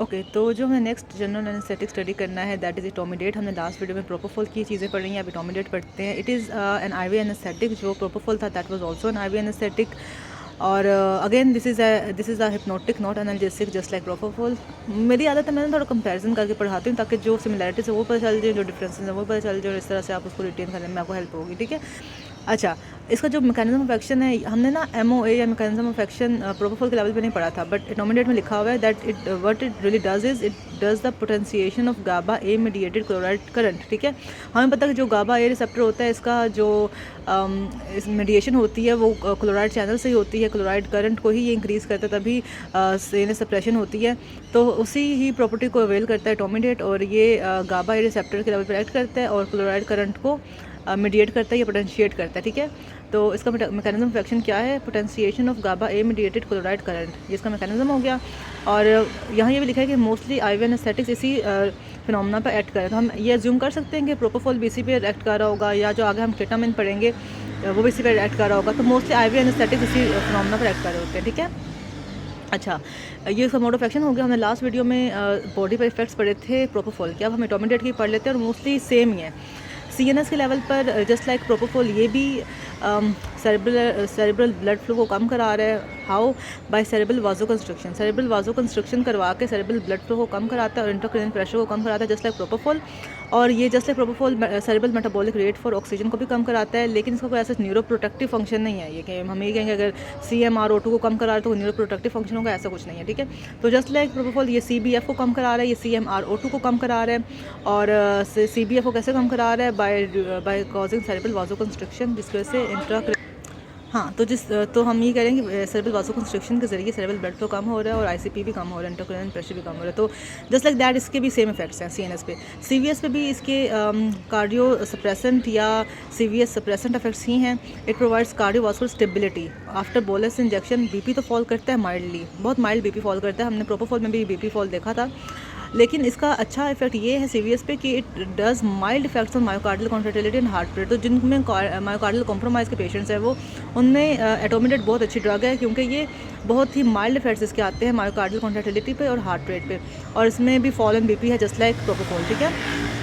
Okay तो जो हमें नेक्स्ट जनरल एनेस्थेटिक स्टडी करना है दैट इज़ इटोमिडेट। हमने लास्ट वीडियो में प्रोपोफॉल की चीज़ें पढ़ी हैं, अब इटोमिडेट पढ़ते हैं। It is an IV anaesthetic. जो प्रोपोफॉल था that was also an IV anaesthetic. और again this is a hypnotic not analgesic just like propofol. मेरी आदत है, मैं थोड़ा कंपैरिजन करके पढ़ाती हूँ ताकि जो सिमिलैरिटीज़ है वो पता चल जाए, जो डिफरेंसेस है वो पता चल जाए, और इस तरह से आप उसको रिटेन करने में आपको हेल्प होगी। ठीक है। अच्छा, इसका जो मैकेनिज्म ऑफ एक्शन है, हमने ना MOA या मैकेनिज्म ऑफ एक्शन प्रोपोफॉल के लेवल पे नहीं पढ़ा था, बट इटोमिडेट में लिखा हुआ है that it what it really does is it does the potentiation of GABA A mediated chloride current. ठीक है। हमें पता है कि जो गाबा ए रिसेप्टर होता है, इसका जो इस मीडिएशन होती है वो क्लोराइड चैनल से ही होती है। क्लोराइड करंट को ही ये इंक्रीज़ करता है, तभी सीएनएस सप्रेशन होती है। तो उसी ही प्रॉपर्टी को अवेल करता है इटोमिडेट, और ये गाबा ए रिसेप्टर के लेवल पर एक्ट करता है और क्लोराइड करंट को मीडिएट करता है या पोटेंशिएट करता है। ठीक है। तो इसका मैकेनिज्म ऑफ एक्शन क्या है? Potentiation of GABA A mediated chloride current, ये इसका मैकेनिज्म हो गया। और यहाँ ये भी लिखा है कि मोस्टली आईवी एनेस्थेटिक्स इसी फिनोमेना पर एक्ट करें। तो हम ये अज्यूम कर सकते हैं कि प्रोपोफॉल भी इसी पे एक्ट कर रहा होगा, या जो आगे हम केटामिन पढ़ेंगे वो भी इसी पर एक्ट कर रहा होगा। तो मोस्टली आईवी एनेस्थेटिक्स इसी फिनोमेना पर एक्ट कर रहे होते हैं। ठीक है। अच्छा, ये इसका मोड ऑफ एक्शन हो गया। हमने लास्ट वीडियो में बॉडी पर इफेक्ट्स पढ़े थे प्रोपोफॉल के, अब हम इटोमिडेट की पढ़ लेते हैं, और मोस्टली सेम ही है। सीएनएस के लेवल पर जस्ट लाइक प्रोपोफॉल ये भी सेरेब्रल ब्लड फ्लो को कम करा रहा है। How? By cerebral vasoconstriction. Cerebral vasoconstriction करवा के सेरेब्रल ब्लड फ्लो को कम कराता है और इंट्राक्रैनियल प्रेशर को कम कराता है जस्ट लाइक प्रोपोफॉल। और ये just like propofol cerebral metabolic rate for oxygen को भी कम कराता है, लेकिन इसका कोई ऐसा न्यूरो प्रोटेक्टिव फंक्शन नहीं है। ये कि हम ये कहेंगे अगर CMRO2 को कम करा रहा है तो न्यूरो प्रोटेक्टिव फंक्शन होगा, ऐसा कुछ नहीं है। ठीक है। तो जस्ट लाइक प्रोपोफॉल ये CBF को कम करा रहा है, ये CMRO2 को कम करा रहा है। और CBF को कैसे कम करा रहा है? बाय कॉजिंग सेरेब्रल वाजो कंस्ट्रक्शन, जिसकी वजह से इंट्रा हाँ, तो हम ये कह रहे हैं कि सेरेब्रल वाजो कंस्ट्रक्शन के जरिए सेरेब्रल ब्लड फ्लो कम हो रहा है और ICP भी कम हो रहा है, इंट्राक्रैनियल प्रेशर भी कम हो रहा है। तो जस्ट लाइक दैट इसके भी सेम इफेक्ट्स हैं CNS पे। CVS पे भी इसके कार्डियो सप्रेसेंट या CVS सप्रेसेंट इफेक्ट्स ही हैं। It provides cardiovascular stability after bolus injection. BP तो फॉल करता है माइल्डली, बहुत माइल्ड BP फॉल करता है। हमने प्रोपोफॉल में भी BP फॉल देखा था, लेकिन इसका अच्छा इफेक्ट ये है CVS पे कि it does mild effects on myocardial contractility and heart rate. तो जिनमें मायोकार्डियल कॉम्प्रोमाइज़ के पेशेंट्स हैं वो उनमें एटोमिडेट बहुत अच्छी ड्रग है, क्योंकि ये बहुत ही माइल्ड इफेक्ट्स इसके आते हैं मायोकार्डियल कॉन्ट्रैक्टिलिटी पे और हार्ट रेट पे, और इसमें भी फॉल इन BP है जस्ट लाइक प्रोपोफॉल। ठीक है।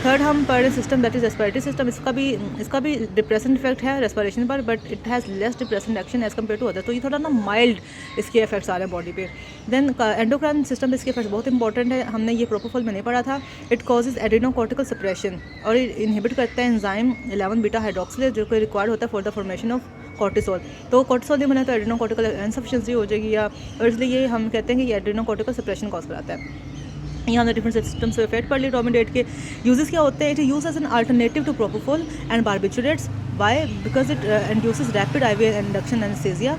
थर्ड हम पढ़ रहे system that is respiratory system. इसका भी डिप्रेसेंट इफेक्ट है रेस्पिरेशन पर, but it has less depressant action as compare to other. तो ये थोड़ा ना माइल्ड इसके इफेक्ट्स आ रहे हैं बॉडी पे। देन एंडोक्राइन सिस्टम, इसके इफेक्ट्स बहुत इंपॉर्टेंट है, हमने ये प्रोपोफॉल में नहीं पढ़ा था। इट कॉजेज एड्रेनोकॉर्टिकल सप्रेशन और इनहिबिट करता है एंजाइम 11 बीटा हाइड्रोक्सिलेज जो कि रिक्वायर्ड होता है for the formation of cortisol. तो कॉर्टिसोल नहीं बना तो एड्रेनोकॉर्टिकल इनसफिशिएंसी हो जाएगी, या और इसलिए ये हम कहते हैं कि ये एड्रेनोकॉर्टिकल सप्रेशन कॉज कराता है। यहाँ हमने डिफरेंट सिस्टम्स पे इफेक्ट पढ़ ली। इटोमिडेट के यूजेस क्या होते हैं? It use as an alternative to propofol and barbiturates. By because it induces rapid IV induction anaesthesia.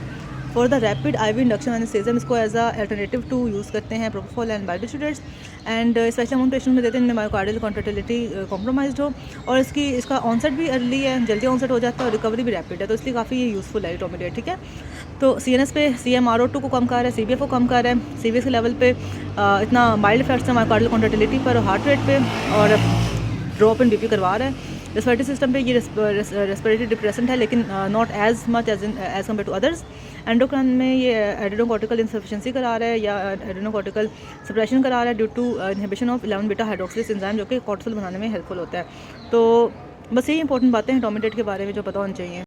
For the rapid IV induction anaesthesia इसको as a alternative to use करते हैं propofol and barbiturates. And specially हम उन patient में देते हैं जिनमें myocardial contractility compromised हो, और इसका ऑनसेट भी अर्ली है, जल्दी ऑनसेट हो जाता है, और रिकवरी भी रैपिड है, तो इसलिए काफ़ी यूज़फुल है इटोमिडेट। ठीक है। तो CNS पे CMRO2 को कम कर रहा है, CBF को कम कर रहा है। CVS के लेवल पे इतना माइल्ड इफेक्ट्स है मायोकार्डियल कॉन्ट्रैक्टिलिटी पर और हार्ट रेट पे, और ड्रॉप इन BP करवा रहा है। रेस्पिरेटरी सिस्टम पे ये रेस्पिरेटरी डिप्रेसेंट है, लेकिन not as much as compare to others. Endocrine में ये एड्रेनोकॉर्टिकल इनसफिशिएंसी करा रहा है या एड्रेनोकॉर्टिकल सप्रेशन करा रहा है due to inhibition of 11 beta hydroxylase enzyme जो कि कॉर्टिसोल बनाने में हेल्पफुल होता है। तो बस यही इंपॉर्टेंट बातें हैं इटोमिडेट के बारे में जो पता होनी चाहिए।